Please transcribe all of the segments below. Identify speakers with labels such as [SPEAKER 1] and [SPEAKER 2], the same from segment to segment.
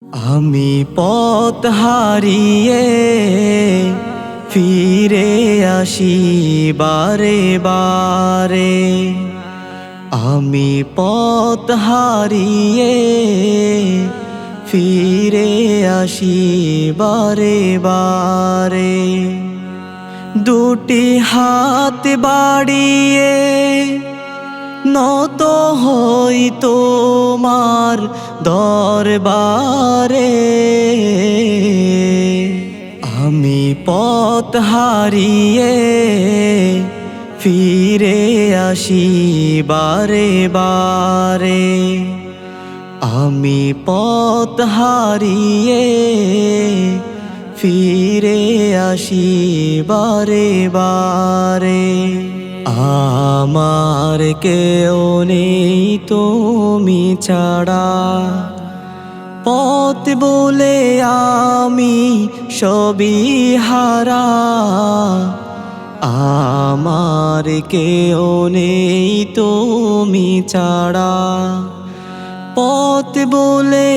[SPEAKER 1] আমি পথ হারিয়ে ফিরে আসি বারে বারে। আমি পথ হারিয়ে ফিরে আসি বারে বারে। দুটি হাত বাড়িয়ে নত হই তোমার দরবারে। আমি পথ হারিয়ে ফিরে আসি বারে বারে। আমি পথ হারিয়ে ফিরে আসি বারে বারে। আমার কেউ নেই তুমি ছাড়া, পথ বলে আমি সবই হারা। আমার কেউ নেই তুমি ছাড়া, পথ বলে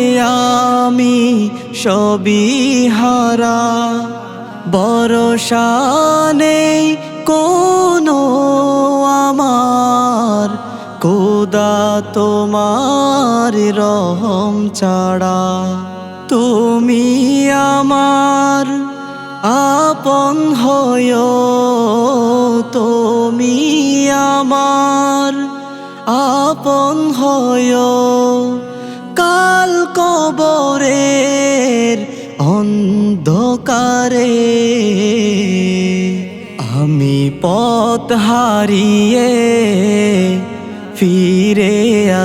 [SPEAKER 1] আমি সবই হারা। ভরসা নেই কোনো আমার, খোদা তোমার রহম ছাড়া। তুমি আমার আপন হয়ো, তুমি আমার আপন হয়ো। কাল কবরের অন্ধকারে আমি পথ হারিয়ে ফিরে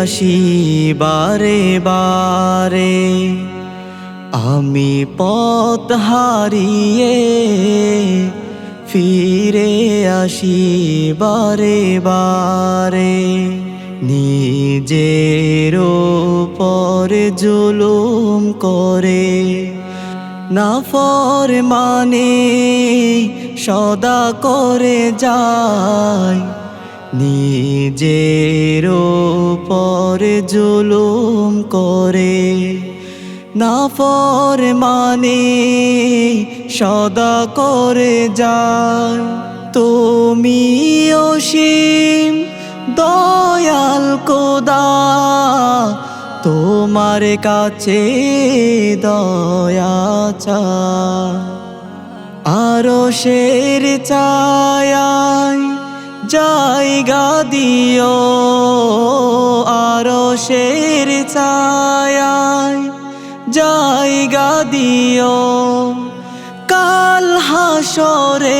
[SPEAKER 1] আসি বারে বারে। আমি পথ হারিয়ে ফিরে আসি বারে বারে। নিজের উপর জুলুম করে নাফরমানি সদা করে যায়। নিজের উপর জুলুম করে নাফরমানি সদা করে যায়। তুমি অসীম দয়াল খোদা, তোমার কাছে দয়া চাই। আরশের ছায়ায় জায়গা দিও, আরশের ছায়ায় জায়গা দিও। কাল হাসরের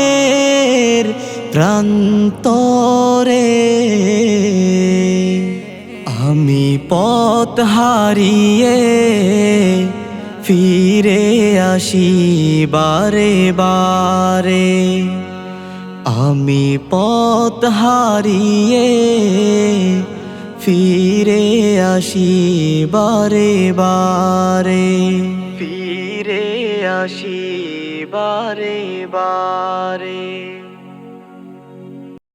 [SPEAKER 1] প্রান্তরে আমি পথ হারিয়ে ফিরে আসি বারে বারে। আমি পথ হারিয়ে ফিরে আসি বারে বারে। ফিরে আসি বারে বারে।